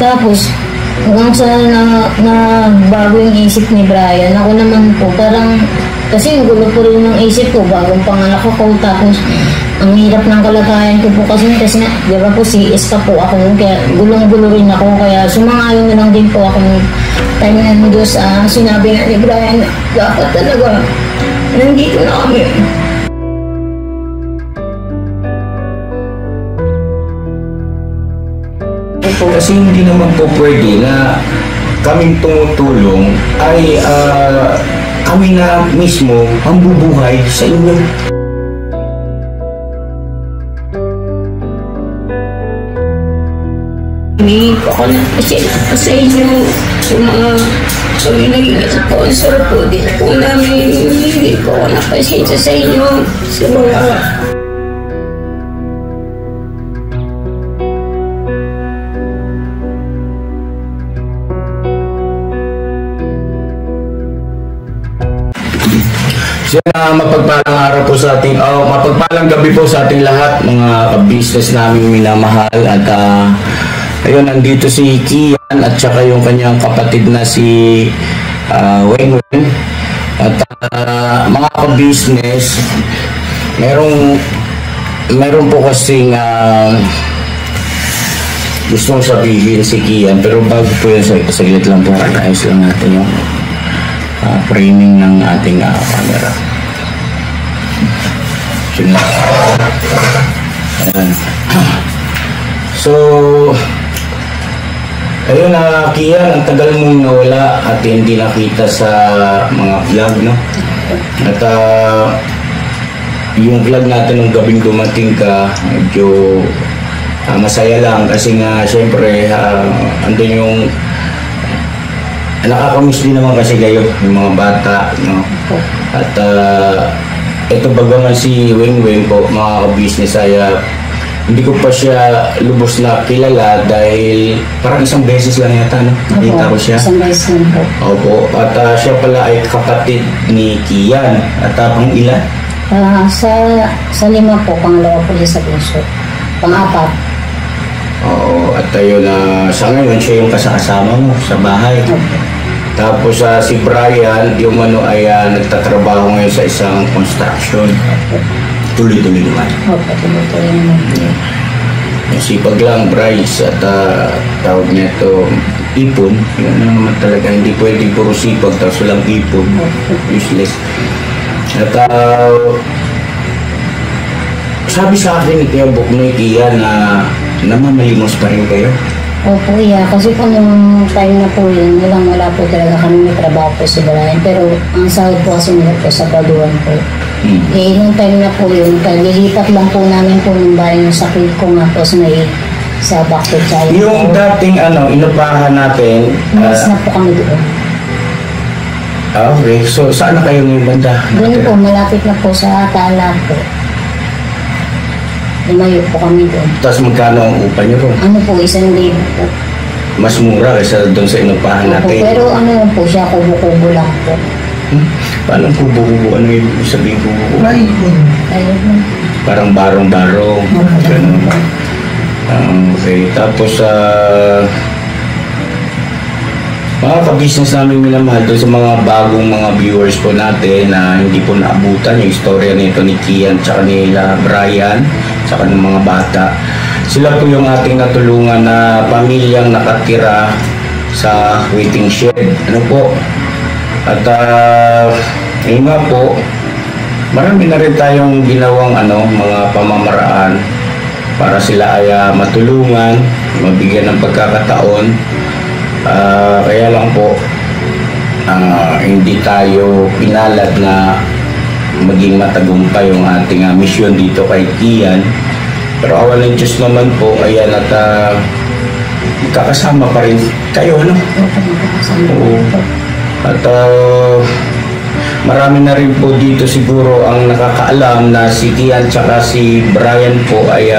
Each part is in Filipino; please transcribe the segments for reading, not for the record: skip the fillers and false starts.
Tapos, hanggang sa bago yung isip ni Brian, ako naman po, parang, kasi yung gulo po rin ng isip ko, bagong panganak ako, tapos, ang hirap ng kalagayan ko po kasi di ba po, CS pa po ako, kaya gulong-gulo rin ako, kaya sumang-ayon na lang din po ako ng time na ng Diyos, sinabi nga ni Brian, dapat talaga, nandito na kami. Kasi hindi naman po pwede na kaming tumutulong ay kami na mismo ang bubuhay sa inyo. Hindi po ako nagpasensya sa inyo sa mga naging sponsor po. Di na po namin hindi po ako nagpasensya sa inyo sa mga mapagpalang araw po sa ating, mapagpalang gabi po sa ating lahat, mga ka-business namin minamahal. At ayun, nandito si Kian at saka yung kanyang kapatid na si Weng Weng. At mga ka-business, meron po kasing gustong sabihin si Kian, pero bago po yun, saglit lang po, ayos lang natin yung framing ng ating camera. Ayan. So, ayun Kian, ang tagal mong nawala at hindi nakita sa mga vlog, no? At yung vlog natin nung gabing dumating ka, medyo masaya lang kasi nga syempre andun yung nakakamiss din naman kasi kayo, yung mga bata, no? At ito bagaman si Weng Weng po, mga ka-business, ay hindi ko pa siya lubos na kilala dahil parang isang beses lang yata, no? Nakita ko siya. Isang beses lang po. Opo, at siya pala ay kapatid ni Kian. At pang ilan? Sa 5 po, pangalawa po siya sa bunso. Pang-4. Oo, at ayun sa ngayon siya yung kasama mo sa bahay. Okay. Tapos si Brian, yung ay nagtatrabaho ngayon sa isang construction. Tuloy-tuloy naman. Okay, tuloy-tuloy naman. Sipag lang, Bryce, at tawag niya ito, ipon. Yun naman talaga, hindi pwede puro sipag, tapos walang ipon. Useless. At sabi sa akin ni Kuya Buknoy, Kian, na namamalimos pa rin kayo. Opo, yeah. Kasi po nung time na po yun, wala po talaga kami may trabaho po sa Balayan. Pero ang sahod po kasi nila po sa baduan po. Eh, nung time na po yun, lilipat lang po namin po ng bahay ng sakit ko nga po sa Bakit China. Yung po dating inupahan natin, mas na po kami doon. Okay, so saan na kayo ng banda? Doon po, malapit na po sa Tala po. Lumayo po kami doon. Tapos magkano ang upa niyo ron? Ano po, 1,000 po. Mas mura kaysa doon sa inupahan natin. Pero ano po siya, kubo-kubo lang po. Paano kubo-kubo? Ano yung sabihin kubo-kubo? Ayun. Parang barong-barong. Ganun. Okay, tapos mga ka-business namin minamahal doon sa mga bagong mga viewers po natin na hindi po naabutan yung istorya nito ni Kian tsaka nila Brian tsaka ng mga bata. Sila po yung ating natulungan na pamilyang nakatira sa waiting shed. Ano po? At yun nga po, marami na rin tayong ginawang mga pamamaraan para sila ay matulungan, mabigyan ng pagkakataon. Kaya lang po hindi tayo pinalad na maging matagumpay yung ating mission dito kay Kian. Pero awan ng Diyos naman po, ayan, at kakasama pa rin kayo, no? Oo. At marami na rin po dito siguro ang nakakaalam na si Kian tsaka si Brian po ay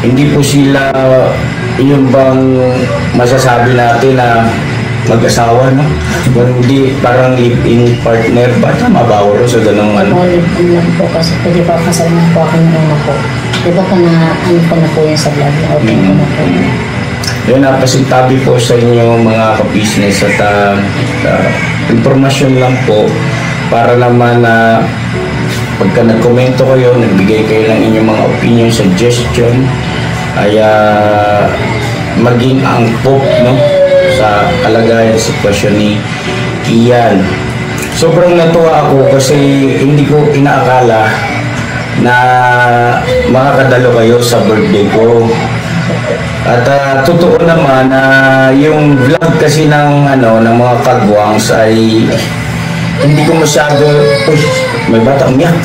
hindi po sila yung bang masasabi natin na mag-asawa, no? Hindi parang live-in partner ba? Tama ba ako sa ganong live-in lang po kasi pwede pa kasal na po ako ng una po. Di ba ko na po yan sa vlog? Okay ko na po. Yun, napasintabi po sa inyo mga ka-business at informasyon lang po para naman na pagka nagkomento kayo, nagbigay kayo ng inyong mga opinion, suggestion, ay maging angkop, no, sa kalagayan ng sitwasyon ni Kian. Sobrang natuwa ako kasi hindi ko inaakala na makakadalo kayo sa birthday ko. At totoo naman na yung vlog kasi ng mga kagwangs ay hindi ko masyado. Uy, may bata umiyak.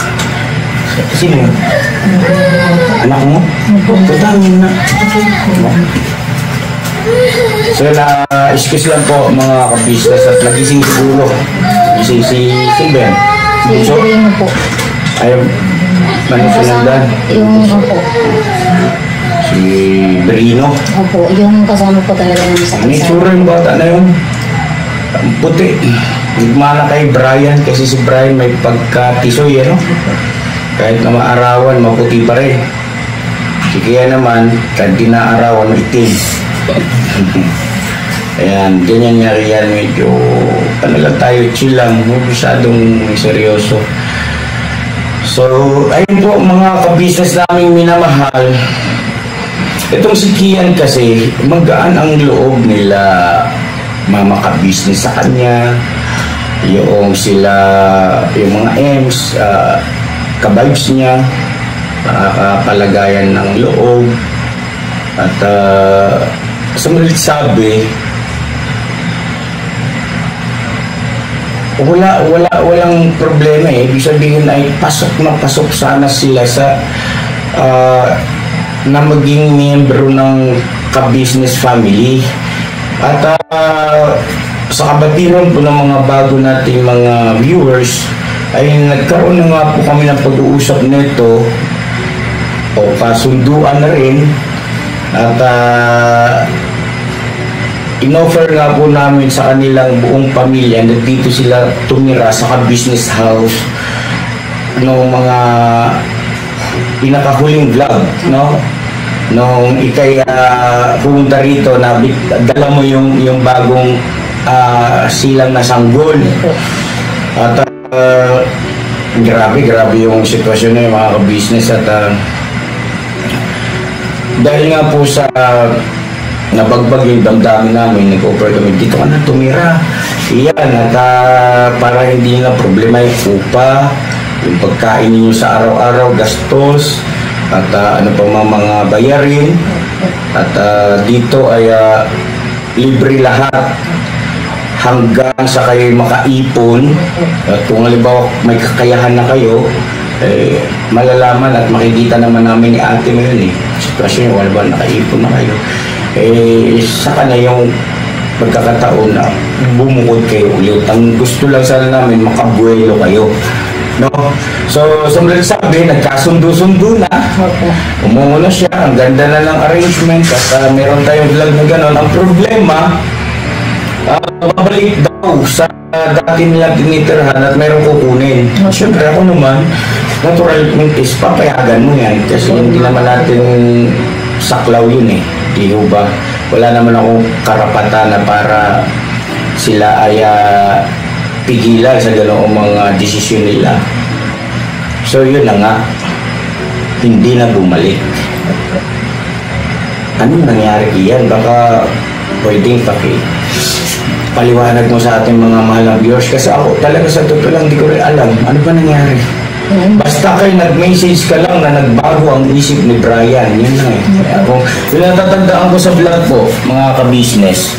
Sino yun? Anak mo? Tutangin na. So excuse lang po mga ka-business at nagising siguro. Gising si Ben. Si Brino po. Ayaw, manusundan. Yung opo. Si Brino. Opo, yung kasama po talaga namin sa May tsura yung bata na yun. Puti. Nagmana kay Brian kasi si Brian may pagkatisoy, kahit na maarawan, maputi pa rin. Si Kia naman, kahit di naarawan, itim. Ayan, ganyan nga yan. Medyo, lang tayo, chill lang. Huwag masyadong seryoso. So, ayun po mga ka-business naming minamahal. Itong si Kian kasi, magaan ang loob nila mama ka-business sa kanya. Yung mga M's, ka-vibes niya, nakakapalagayan ng loob. At sa malit sabi, walang problema Ibig sabihin ay pasok sana sila sa na maging miyembro ng ka-business family. At sa kabatiran po ng mga bago nating mga viewers ay nagkaroon na nga po kami ng pag-uusap nito o kasunduan na rin at inoffer nga po namin sa kanilang buong pamilya na dito sila tumira sa ka-business house noong mga pinakahuling vlog, nung ikay pumunta rito na dala mo yung bagong silang na sanggol. At grabe yung sitwasyon na yung mga ka-business at dahil nga po sa nabagbag yung damdamin namin, nag-offer kami, dito ka na tumira. Iyan, at para hindi na problema yung upa, yung pagkain ninyo sa araw-araw, gastos, at ano pa mga bayarin. At dito ay libre lahat hanggang sa kayo makaipon. At kung halimbawa may kakayahan na kayo, malalaman at makikita naman namin ni ate mo yun sitwasyon yung halimbawa nakaipon na kayo. Saka na yung pagkakataon na bumukod kayo ulit. Ang gusto lang sana namin makabuelo kayo. So, sumulad sabi, nagkasundo-sundo na. Umuho na siya. Ang ganda na ng arrangement at meron tayong vlog na gano'n. Ang problema, babalik daw sa dati nilang tinitirhan at meron kukunin. Siyempre ako naman, natural is papayagan mo yan kasi hindi naman natin saklaw yun Di ba? Wala naman akong karapatan na para sila ay pigilan sa ganoong mga desisyon nila. So yun na nga, hindi na bumalik. Anong nangyari iyan? Baka pwedeng paliwanag mo sa ating mga mahal na viewers kasi ako talaga sa totoo lang di ko rin alam ano ba nangyari. Basta kayo nag-message ka lang na nagbago ang isip ni Brian, yun lang Yung natatandaan ko sa vlog po, mga ka-business.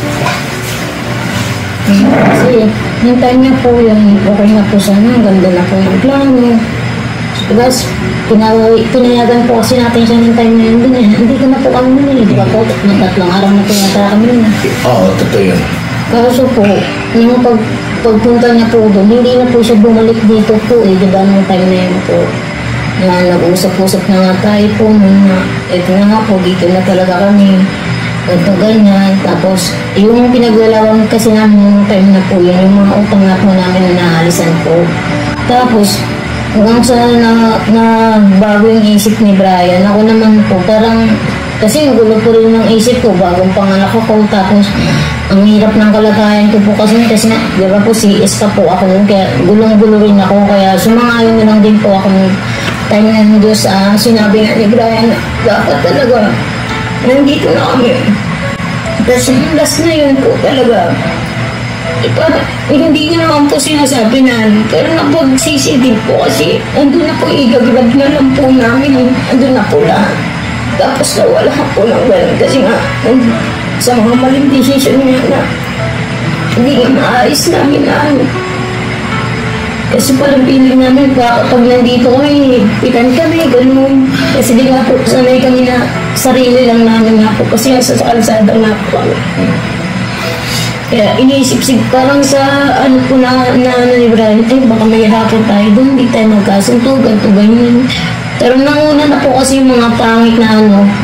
Kasi yung time niya po yun, okay na po sana, ang ganda na po yung plano. Guys, pinayagan po kasi natin siya ng time na yun din Hindi ko na po kami nila, di ba po? Tatlong araw na po yata kami na. Oo, totoo yun. Kaso po, yung pagpunta niya po doon, hindi na po siya bumalik dito po di ba nung time na yun po. Na nag-usap-usap na nga tayo po, ito na nga po, dito na talaga kami. Ito ganyan. Tapos, yung pinaglalawang kasi namin yung time na po yun, yung mga utang na po namin na naalisan po. Tapos, hanggang sa na bago yung isip ni Brian, ako naman po, parang Kasi ang gulo po rin ng isip ko, bagong panganak ako, tapos ang hirap ng kalagayan ko po kasi nga, di ba po, CS pa po ako nun, kaya gulong-gulo rin ako, kaya sumangayon na lang din po ako ng time na nandun sa sinabi nga ni Brian na dapat talaga, nandito na kami. Tapos yung last na yun po talaga, hindi niya naman po sinasabi na pero napagsisi din po kasi andun na po, igaglag na lang po namin, andun na po lahat. Tapos nawala po ng ganun kasi nga sa mga maling decision niya na hindi nga maayos namin na kasi parang feeling namin kapag nandito kami, pitan kami, ganun. Kasi di nga po sanay kami na sarili lang namin nga po kasi sa kalsada nga po kami. Kaya iniisip-sip parang sa ano po na ni Brian, baka may hapon tayo doon, hindi tayo magkasuntugan, ito ganyan. Pero nanguna na po kasi yung mga pangit na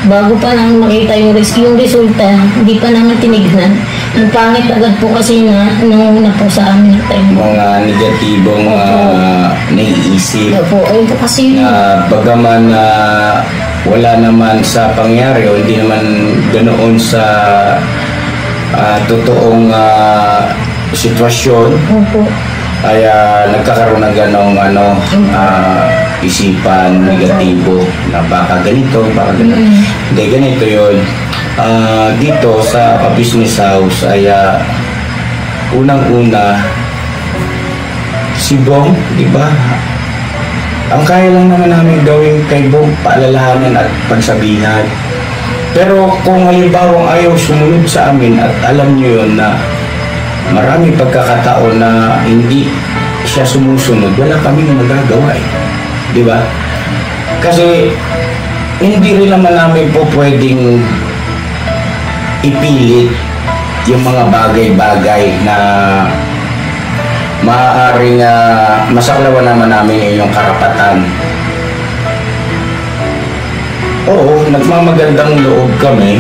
bago pa lang makita yung resulta, hindi pa naman tinignan. Yung pangit agad po kasi nanguna po sa amin na time. Mga negatibong naiisip. Opo, ayun po kasi bagaman wala naman sa pangyari o hindi naman ganoon sa totoong sitwasyon. Opo. Ay nagkakaroon ng ganong isipan negatibo na baka ganito, baka ganito. Hindi, ganito yun. Dito sa business house ay unang-una si Bong, di ba? Ang kaya lang naman namin gawin kay Bong, paalalahanan at pagsabihan. Pero kung halimbawa ayaw sumunod sa amin at alam nyo yun na maraming pagkakataon na hindi siya sumusunod, wala kaming magagawa eh. Di ba? Kasi hindi rin naman namin po pwedeng ipilit yung mga bagay-bagay na maaaring masaklawan naman namin yung karapatan. Oo, nagmamagandang loob kami,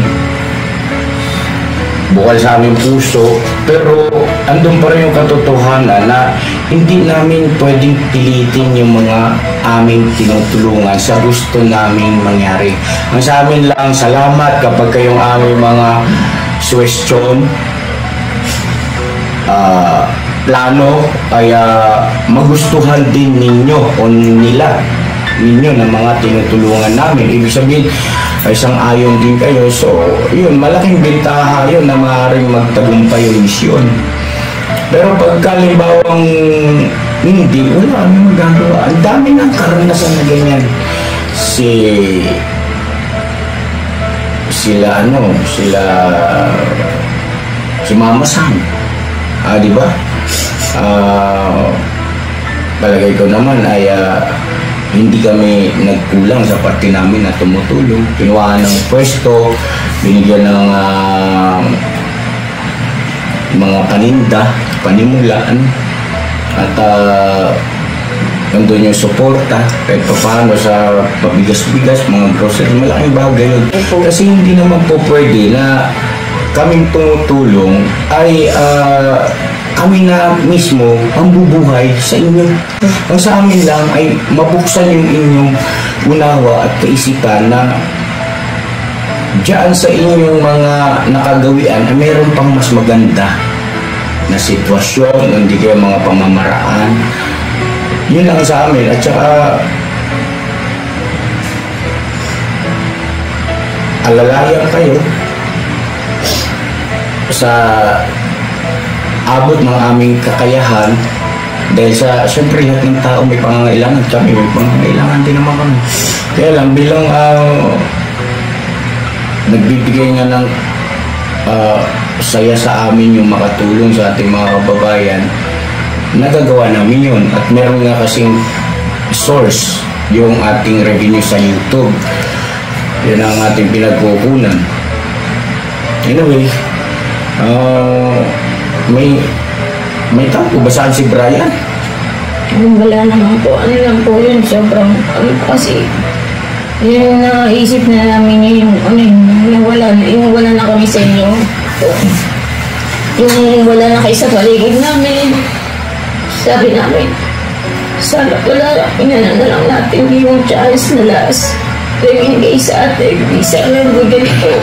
bukal sa aming puso, pero andun pa rin yung katotohanan na hindi namin pwedeng pilitin yung mga aming tinutulungan sa gusto naming mangyari. Ang sa amin lang, salamat kapag kayong aming mga suwestyon, plano ay magustuhan din ninyo o ninyo ng mga tinutulungan namin. Ibig sabihin, ay sang-ayon din kayo. So, yun, malaking bentaha yun na maaaring magtagumpay yung misyon. Pero pagkalimbawang hindi, wala kami magagawa. Ang dami ng karanasan na ganyan. Si Mama Sam. Di ba? Palagay ko naman ay hindi kami nagkulang sa parte namin na tumutulong. Kinuha ng pwesto, binigyan ng mga paninda, panimulaan, at nandun yung suporta kahit paano sa pabigas-bigas, mga grocery, malaking bagay yun. Kasi hindi naman po pwede na kaming tumutulong ay kami na mismo ang bubuhay sa inyo. Ang sa amin lang ay mabuksan yung inyong unawa at kaisipan na diyan sa inyong mga nakagawian ay meron pang mas maganda na sitwasyon, hindi kayo mga pamamaraan. Yun lang sa amin. At saka alalayan kayo sa abot ng aming kakayahan dahil sa, siyempre lahat ng tao may pangangailangan, kami may pangangailangan din naman kami. Kaya lang bilang nagbibigay nga ng saya sa amin yung makatulong sa ating mga kababayan, nagagawa namin yun. At meron nga kasing source yung ating revenue sa YouTube. Yan ang ating pinagkukunan. Anyway, may tao ba saan si Brian? Wala naman po. Ano lang po yun, sobrang kasi yung naisip na namin yung wala na kami sa inyo. Yung wala na kayo sa paligid namin. Sabi namin, sana pala, inana na lang natin yung chance na last. Remingay sa atin, isa lang po ganito.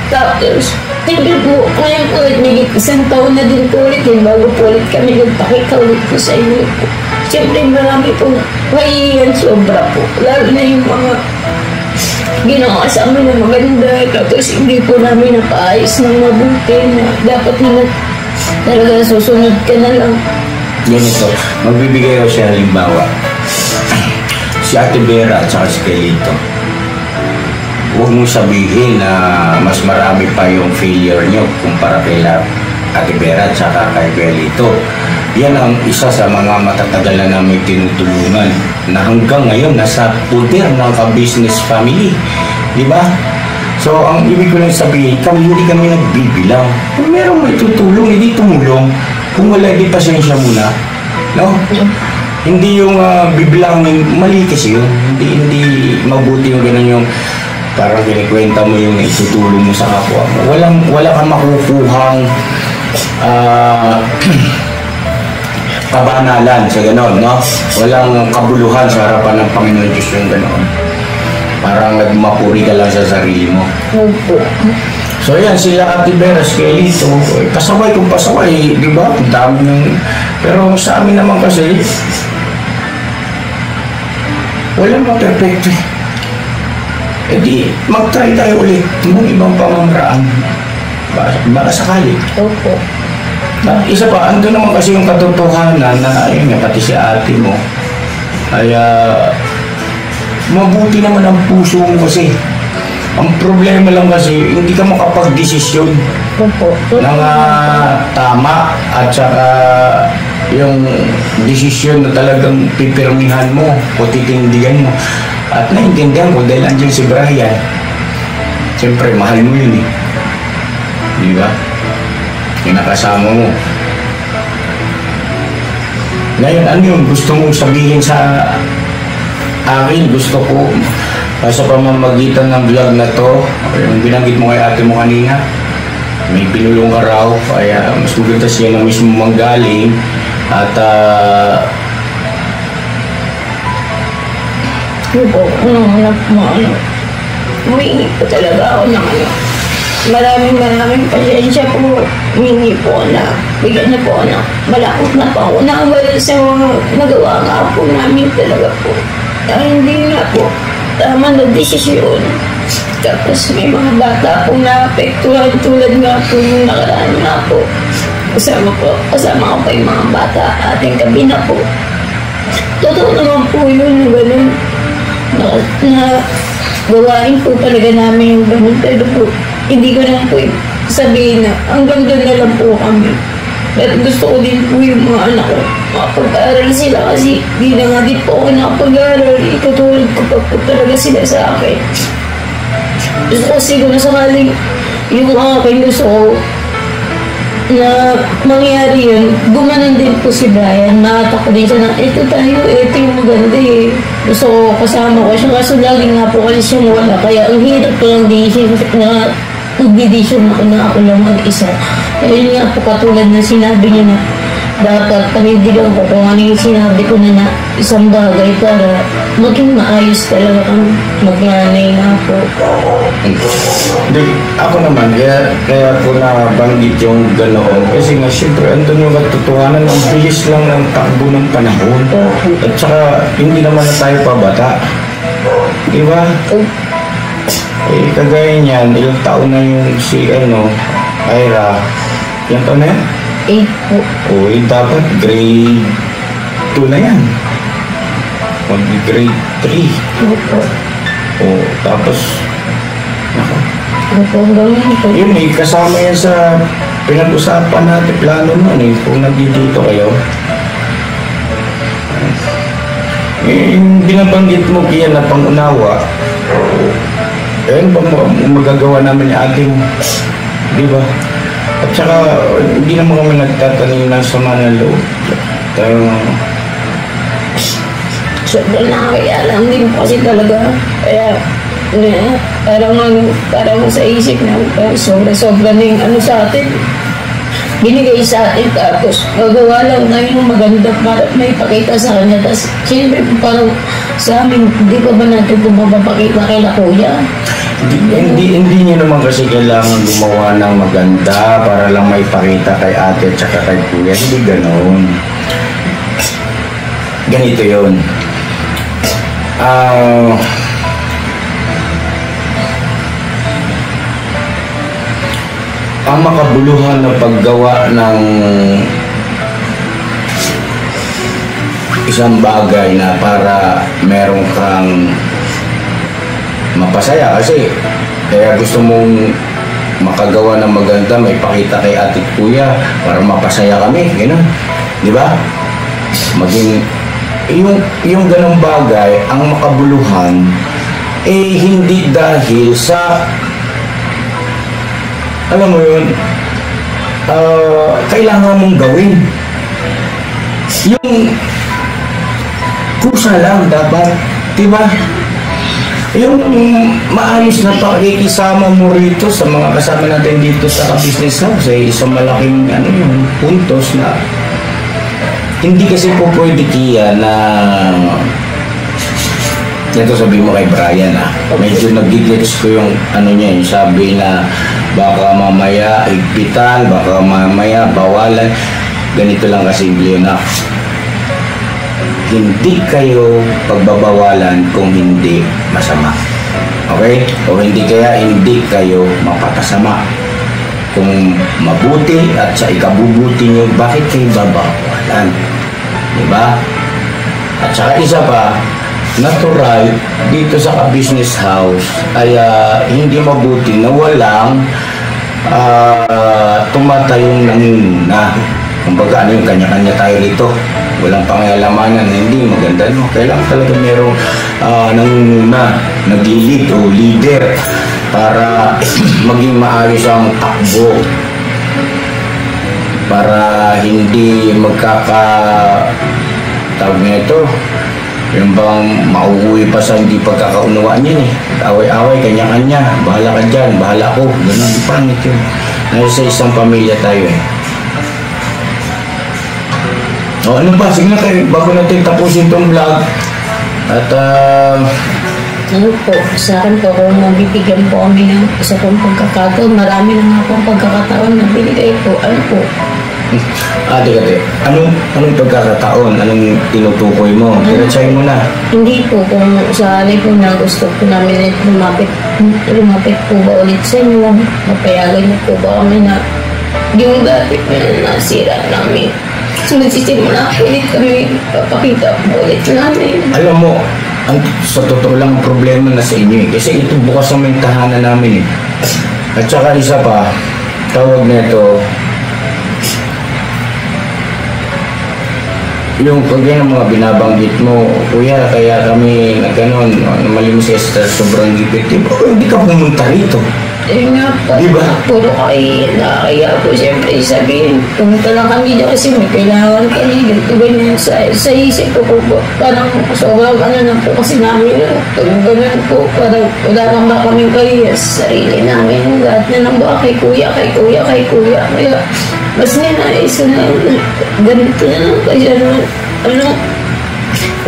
Tapos, tingin po, ngayon po ulit, may isang taon na din po ulit bago po ulit kami nagpakita ulit po sa inyo po. Siyempre marami po kahihiyan sobra po, lalo na yung mga ginawa sa amin na maganda, tapos hindi po namin napaayos ng mabuti na dapat na talaga susunod ka na lang. Ganito, magbibigay ko siya halimbawa. Si Ate Vera at saka si Kelito. Huwag mong sabihin na mas marami pa yung failure nyo kumpara kay Ate Vera at saka kay Kelito. Yan ang isa sa mga matatagal na namin tinutulungan na hanggang ngayon nasa puder ng ka-business family. Di ba? So, ang ibig ko lang sabihin, hindi kami nagbibilang. Kung merong may tutulong, hindi tumulong. Kung wala, di pasensya muna. No? Hindi yung bibilangin, mali kasi yun. Hindi mabuti yung gano'n yung parang kinikwenta mo yung itutulong mo sa kapwa mo. Wala kang makukuhang kabanalan sa gano'n, no? Walang kabuluhan sa harapan ng Panginoon Diyos yung gano'n. Parang nagmapuri ka lang sa sarili mo. Opo. So yan, sila Ate Vera, si Kelito, pasaway kung pasaway, di ba? Ang dami ng... Pero sa amin naman kasi, walang ma-perfecto. E di, mag-try tayo ulit ng ibang pamamaraan. Baka sakali. Opo. Isa pa, ando naman kasi yung katotohanan na, ayun nga, pati si ate mo, ay mabuti naman ang puso mo kasi. Ang problema lang kasi, hindi ka makapag-desisyon ng tama at saka yung desisyon na talagang pipirmihan mo o titindigan mo. At naiintindihan ko dahil andyan si Brian. Siyempre, mahal mo yun eh. Di ba? Yung nakasama mo. Ngayon, ano yung gusto mong sabihin sa akin? Gusto ko sa pamamagitan ng vlog na to, yung binanggit mo kay ate mo kanina, may pinulong ka raw, kaya mas maganda siya na mismo manggaling at humingi po talaga ako ng maraming pasensya po. Humingi po na bigyan na po na malakot na po ako nakawala sa mga nagawa nga po namin talaga po. Hindi nga po tama na desisyon. Tapos may mga bata po na-apektuhan tulad nga po yung nakaraan nga po. Kasama ko pa yung mga bata ating kabina po. Totoo naman po yun, gano'n. Na gawain po talaga namin yung gano'n. Pero po, hindi ko naman po sabihin na hanggang doon na lang po kami. Pero gusto ko din po yung mga anak ko makapag-aral sila kasi di na nga din po ako nakapag-aral. Itutulad ko pa po talaga sila sa akin. Gusto ko siguro sakaling yung akin gusto ko na mangyari yun, gumanon din po si Brian. Nakatak din siya na, ito tayo, ito yung maganda eh. Gusto ko kasama ko siya, kaso lagi nga po kasi siya wala. Kaya ang hirap ko lang din siya na nag-decision ako na ako lang mag-isa. Ayun nga po katulad na sinabi niya na dapat panindigan ko kung ano yung sinabi ko na isang bagay para maging maayos talaga kang magnanay na po. Hindi, ako naman, kaya ko nabanggit yung ganoon. Kasi nga, siyempre, andun yung katotohanan, ang bilis lang ng takbo ng panahon. At saka, hindi naman na tayo pabata. Di ba? Eh, kagaya niyan, ilang taon na yung si, Ira. Ilang taon na yan? 8 po. O, dapat grade 2 na yan. Mag-grade 3. Opo. O, tapos, Opo, gawin po. yun eh, kasama yan sa pinag-usapan natin, plano nun eh, kung nandito kayo. Eh, yung binabanggit mo kaya na pangunawa, ayun ba magagawa naman yung ating, di ba? At saka, hindi naman kami nagtatanim ng sama ng loob. Sobrang nakakaialam din po kasi talaga. Kaya, parang sa isip na sobra-sobra na yung sa atin. binigay sa atin, tapos magawa lang tayo ng maganda para may pakita sa kanya. Tapos siyempre parang sa amin, hindi pa ba natin ito mapapakita kay la kuya? Hindi niyo naman kasi kailangan gumawa ng maganda para lang may pakita kay ate at saka kay kuya. Hindi ganoon. Ganito yun. Ang makabuluhan na paggawa ng isang bagay na para meron kang mapasaya, kasi kaya gusto mong makagawa ng maganda, may pakita kay ate at kuya para mapasaya kami, gano'n, di ba? Maging yung ganong bagay ang makabuluhan, hindi dahil sa, alam mo yun, kailangan mong gawin. Yung kusa lang dapat, diba? Yung maayos na pakikisama mo rito sa mga kasama natin dito sa business house ay isang malaking puntos na hindi kasi po pwede kiya na ito sabi mo kay Brian medyo nagigets ko yung niya, yung sabi na baka mamaya higpitan, baka mamaya bawalan. Ganito lang kasimple na hindi kayo pagbabawalan kung hindi masama, okay? O hindi kayo mapapasama. Kung mabuti at sa ikabubuti nyo, bakit kayo babawalan? Diba? At saka isa pa, natural dito sa business house ay hindi mabuti na walang tumatayong nangunguna. Kumbaga yung kanya-kanya tayo rito, walang pangyalamanan, hindi maganda, no? Kailangan talaga merong nangunguna, nag-lead o leader para maging maayos ang takbo, para hindi tawag nito, yung bang mauuwi pa sa hindi pagkakaunawaan yun away-away, kanya-kanya, bahala ka dyan, bahala ko, ganun, pangit yun. Nasa isang pamilya tayo O ano ba, sige na kayo, bago natin tapusin itong vlog at ano po, sa akin po, kung mabibigyan po kami ng isa pong pagkakataon, marami na nga pong pagkakataon na binigay po, ano po? Ate, anong pagkakataon? Anong tinutukoy mo? Tiratsay mo na. Hindi po, kung sa alay po na gusto po namin lumapit po ba ulit sa inyo, mapayagan niyo po ba kami na yung dati po na nasira namin. So nagsisimula ulit kami, papakita po ulit namin. Alam mo, sa totoo lang problema na sa inyo kasi ito bukas ang may tahanan namin At saka isa pa, tawag nito, yung kagaya ng mga binabanggit mo, kuya, kaya kami nagganon, malimos kasi sa sobrang gipit. Hindi ka pumunta rito. Nga pa, diba? Puro nakakaya po siyempre sabihin, pumunta lang kami dyan kasi may kailangan kami, ganyan sa isip ko po, parang sobrang na po kasi namin, ganun po, parang wala kang ba kaming kaya sa sarili namin, lahat na lang ba kay kuya, kaya mas ninais na ganito na lang kasi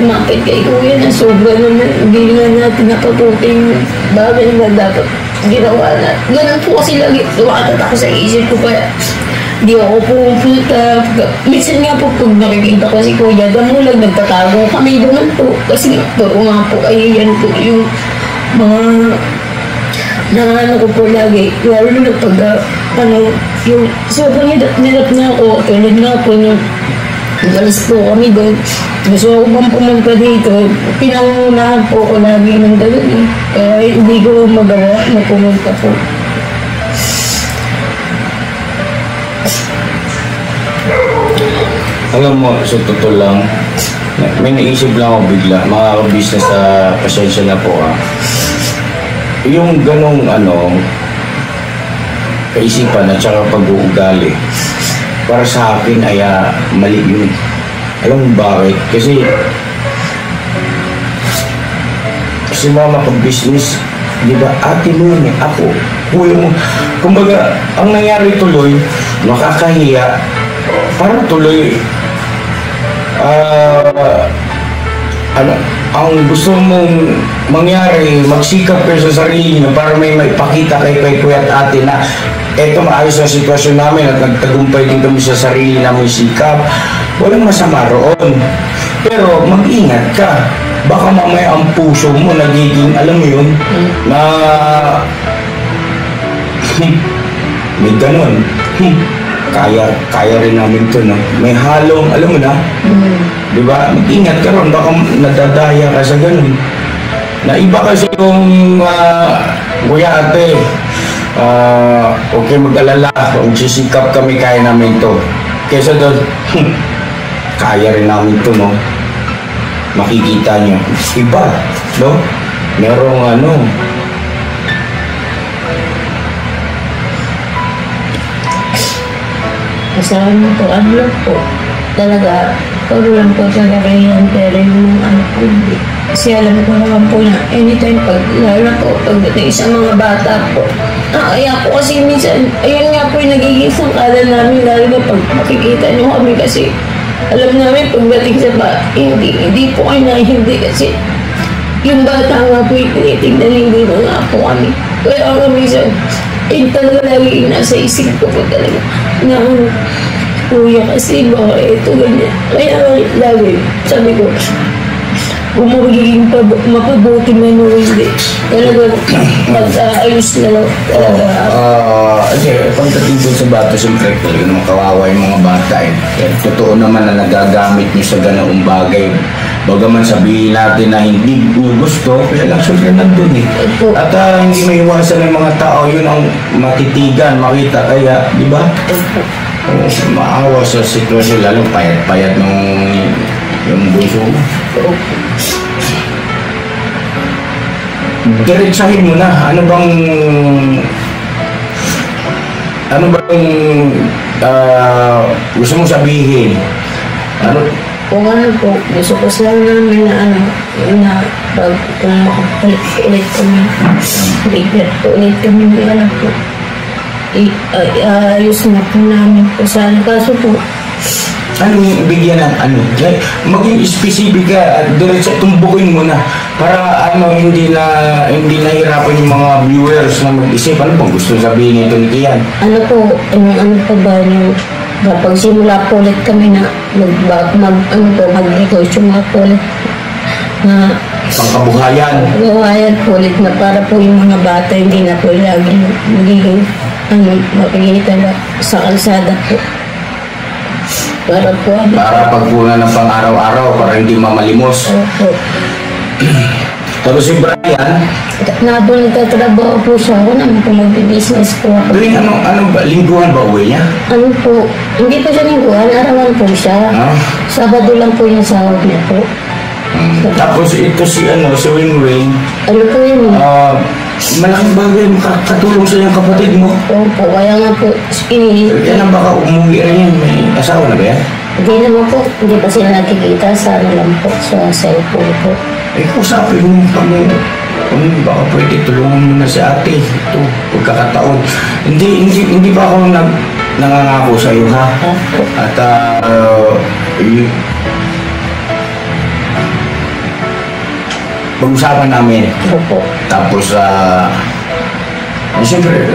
kumapit kay kuya na sobra naman, hindi nga natin napaputing bagay na dapat ginawa na. Ganun po kasi lagi lumatatak ako sa isip ko kaya di ako pupunta. Minsan nga po pag nakikita ko si kuya, damulag nagtatago kami naman po kasi puro nga po ay yan po yung mga naano ko po lagi. Lalo na pag yung sobrang nilap na ako tulad nga po nung galis po kami doon. Gusto ko bang pumunta dito, pinangunahan po ko lagi ng gano'n Kaya hindi ko magawa na pumunta po. Alam mo, sa totoo lang, may naisip lang ako bigla, mga business pasensya na po Yung ganong kaisipan at saka pag-uugali, para sa akin ay mali yun. Alam mo bakit? Kasi mama pag-business, di ba, ate mo yun ako, kuya mo. Kumbaga, ang nangyari tuloy, makakahiya, parang tuloy, ano, ang gusto mong mangyari, magsikap kayo sa sarili nyo para may maipakita kay kuya at ate na eto maayos ang sitwasyon namin at nagtagumpay din kami sa sarili namin sikap. Walang masama roon. Pero mag-ingat ka. Baka mamaya ang puso mo nagiging, alam mo yun, na may ganon. Kaya rin namin to, no? May halong, alam mo na, di ba? Mag-ingat ka ron, baka nadadaya ka sa ganon. Na iba kasi yung kuya ate, okay mag-alala, magsisikap kami, kaya namin to. Kesa doon, kaya rin namin to, no? Makikita nyo, iba, no? Merong ano, kasama po, ano lang po, talaga, puro lang po talaga yan, pero yung ano po, hindi. Kasi alam ko naman po na anytime pag, lalo po, pagdating sa mga bata po, kaya po kasi minsan, ayun nga po yung nagiging sangkalan namin, lalo na pag makikita nyo kami kasi, alam namin pagdating sa bata, hindi po kayo hindi kasi, yung bata nga po yung tinitignan, hindi mo nga po kami. Kaya nga minsan, talaga lagi yung nasa isip ko po talaga na kuya kasi baka ito ganyan. Kaya lagi sabi ko kung magiging mapabuti man o hindi talaga mag-ayos na lang talaga. Kasi pagdating doon sa bata, siyempre talaga naman kawawa yung mga bata eh. Totoo naman na nagagamit nyo sa ganoong bagay. Bagaman sabihin natin na hindi nyo gusto, kaya lang siyempre nandun eh. At hindi may iwasan ng mga tao, yun ang matitigan, makita. Kaya, di ba? Maawa sa sitwasyon, lalo payat-payat nung yung bunso mo. Diretsahin mo na, ano bang gusto mong sabihin? Kung ano po, gusto ko sila namin na kung makapalit ulit kami, bigyan po ulit kami ng anak po. Ayos na po namin po sana. Kaso po, anong bigyan ng ano? Maging specific ka at diretso tumbukin mo na para hindi nahirapan yung mga viewers na mag-isip ano bang gusto sabihin nito ni Kian? Ano po, ano pa ba yung kapag simula po ulit kami na mag-negosyo nga po ulit na pangkabuhayan. Pangkabuhayan po ulit na para po yung mga bata hindi na po lagi magiging makikita na sa kalsada po. Para pagpunan ng pang-araw-araw para hindi mamalimos. Opo. Tapos si Brian, nagtatrabaho po siya. Ako naman po mag-business po ako. Tuwing anong lingguhan ba uwi niya? Ano po, hindi po siya lingguhan, arawan po siya. Sabado lang po yung sahod niya po. Tapos ito si Wing-Wing. Ano po yun? Malaking bagay makakatulong sa iyong kapatid mo. Opo, kaya nga po, Kaya lang baka umuwi rin yan. May asawa na ba yan? Hindi naman po, hindi pa sila nakikita. Sana lang po sa cellphone po. Kusapin mo kung baka pwede tulungan mo na si ate. Ito, pagkakataon. Hindi ba ako nangangako sa iyo, ha? At pag-usapan namin. Opo. Tapos, siyempre,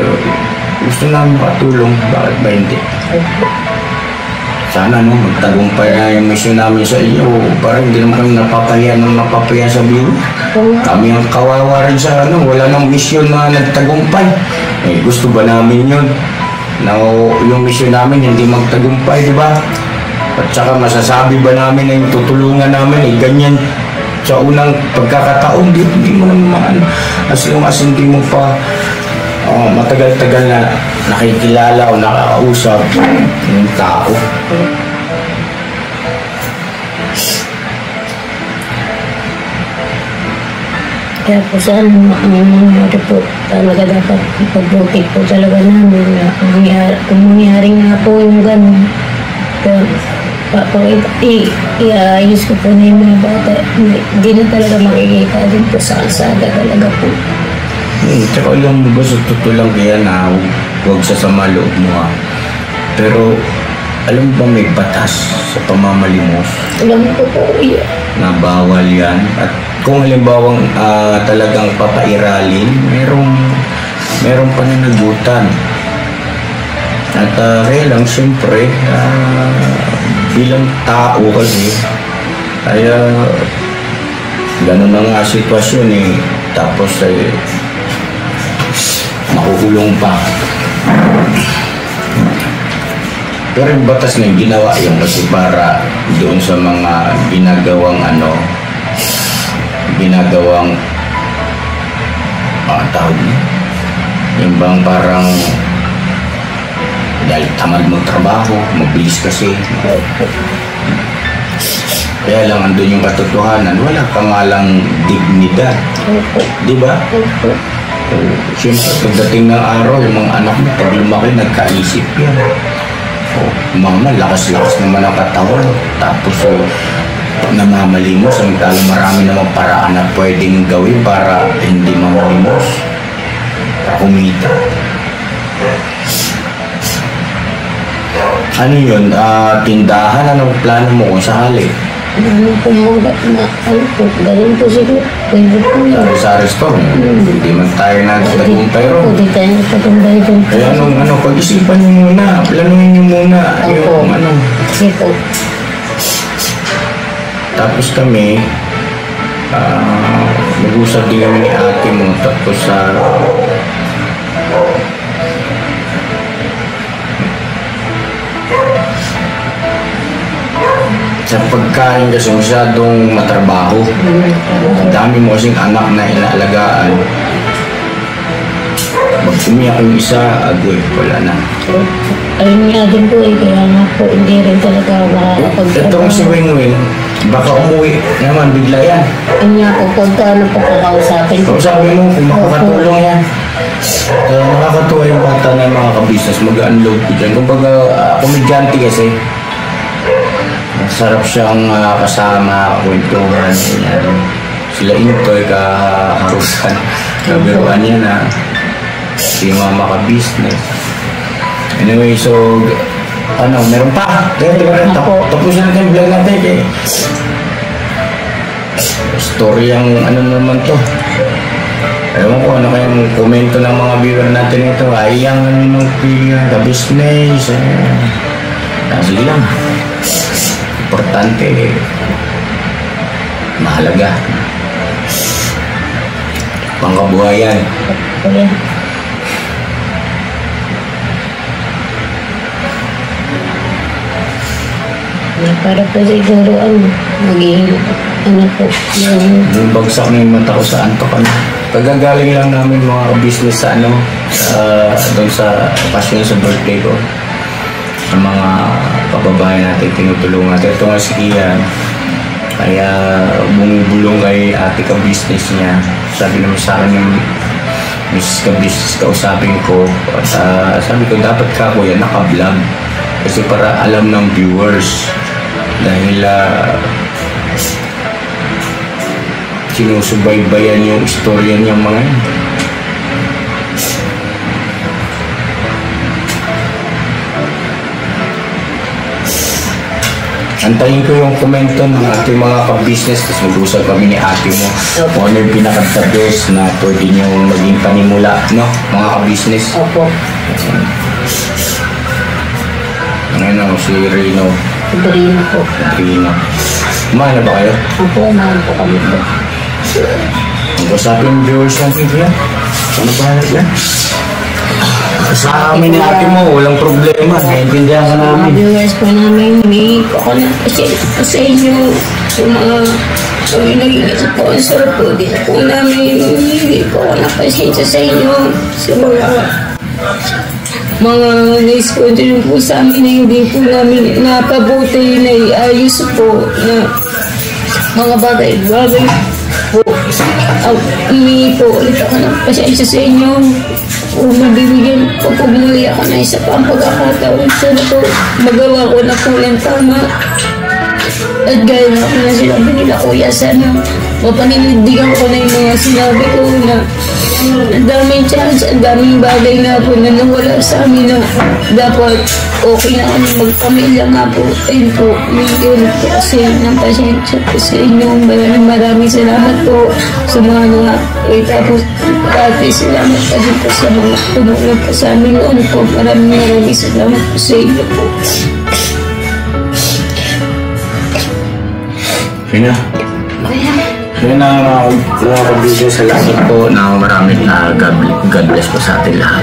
gusto namin makatulong. Bakit ba hindi? Opo. Sana magtagumpay na yung mission namin sa iyo para hindi naman kami napapahiya sa view. Kami ang kawawa rin sa wala nang mission na nagtagumpay. Gusto ba namin yun? Na yung mission namin hindi magtagumpay, di ba? At saka masasabi ba namin na yung tutulungan namin ganyan sa unang pagkakataon, hindi mo naman as long as hindi mo pa matagal-tagal na nakikilala o nakakausap ng tao. Kaya po sana mangyari po talaga dapat ipag-rotate po talaga namin na kung mangyari nga po yung gano'n. Iayos ko po na yung mga bata. Hindi na talaga makikita din po sa kalsada talaga po. Tsaka alam mo ba sa totoo lang kaya na huwag sasama loob mo Pero alam mo ba may batas sa pamamalimos Alam ko po, kuya. na bawal yan? At kung halimbawang talagang papairalin, merong pananagutan. At kaya lang, siyempre, bilang tao kasi, kaya ganun na nga sitwasyon eh. Tapos ay makukulong pa. Pero yung batas na ginawa yung kasi para doon sa mga ginagawang tawag niya. Yung bang parang dahil tamad magtrabaho, mabilis kasi. Kaya lang andun yung katotohanan, wala ka nga lang dignidad. Di ba? Siyempre, pagdating ng araw, yung mga anak mo, pag lumaki, nagkaisip yan. Mama, lakas-lakas naman ang katawan. Tapos, namamalimos. Samantala marami namang paraan na pwedeng gawin para hindi mamalimos. Para kumita. Ano yun? Tindahan? Anong plano mo kung sakali? Ano po galing po siguro. Pwede po yun. Sa restaurant? Hindi man tayo nagtagumpay ron. Hindi tayo nagtagumpay ron. Kaya pag-isipan nyo muna, planuhin nyo muna yung Sige po. Tapos kami, nag-usap din kami ni ate mo, tapos sa pagkain kasi masyadong matrabaho. Ang dami mo kasing anak na inaalagaan. Pag umiyak yung isa, agoy, wala na. Ayun nga din po kaya nga po hindi rin talaga makakapagtrabaho. Itong si Wing-Wing, baka umuwi naman bigla yan. Ayun nga po, pagka po kakausapin ko. Sabi mo, kung makakatulong yan. Nakakatuwa yung bata na yung mga kabisnes, mag-unload ko dyan. Kumbaga, komedyante kasi, sarap siyang kasama, kwentuhan, yan. Sila Intoy, kaharusan, kabiruan niya na si mama ka-business. Anyway, so, meron pa. Tapos na natin vlog natin. Story ang naman to. Ewan ko, ano kayang komento ng mga viewer natin ito. Ayang ka-business. Sige lang. Importante, mahalaga. Pangkabuhayan. Para po siguro maging po yung bagsak na yung mata ko sa antok. Kagagaling lang namin mga business sa doon sa passion sa birthday ko. Sa mga kababayan natin, tinutulungan natin. Ito nga si Kian, kaya bumubulong kay ate ka-business niya. Sabi naman sa akin yung Mrs. ka-business, kausapin ko. At sabi ko, dapat ka kuya, naka-vlog. Kasi para alam ng viewers. Dahil sinusubaybayan yung istorya niyang mga yun. Antayin ko yung komento ng ating mga ka-business, tapos mag-usap kami ni ate mo kung ano yung pinaka-the best na pwede niyong maging panimula, no? Mga ka-business. Opo. Ngayon si Rino. Rino po. Rino. Kumain na ba kayo? Opo, kumain po kami po. Mag-usapin yung viewers natin kaya. Ano ba yan? Sa amin ni ate mo, walang problema. Naintindihan ka namin. Mga viewers po namin, may ako na sa inyo. Sa mga naging sponsor po, din po namin. Hindi po ako napasensya sa inyo. Sa mga na-sponsor po sa amin na hindi po namin napabuti na iayos po na mga bagay-bagay po. Humingi po ulit ako ng pasensya sa inyo. Kung mabibigyan ko po muli ako na isa pa ang pagkakataon. Sana po magawa ko na po yung tama. At gaya na ako na sinabi nila kuya, sana mapaninindigan ko na yung mga sinabi ko na ang daming chance, ang daming bagay nga po na nawala sa amin na dapat okay na kami magpamilya nga po. Ayun po, yun po kasi ng pasyensya po sa inyo. Maraming salamat po sa mga tapos dati salamat pa din po sa mga tumulong po sa amin noon po. Maraming salamat po sa inyo po. Yun na. Yun na mga kabidyo sa lahat po na maraming God bless po sa ating lahat.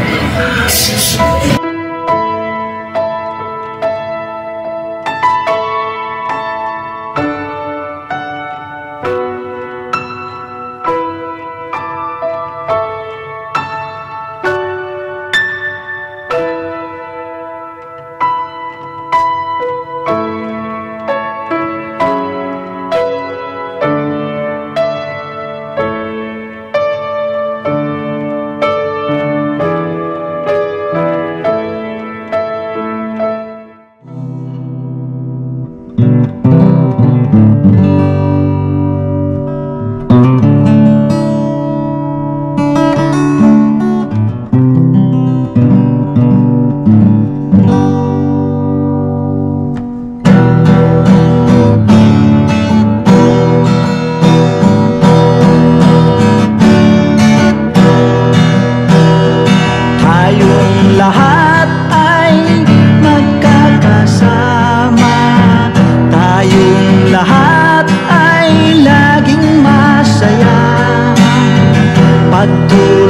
Pagtuloy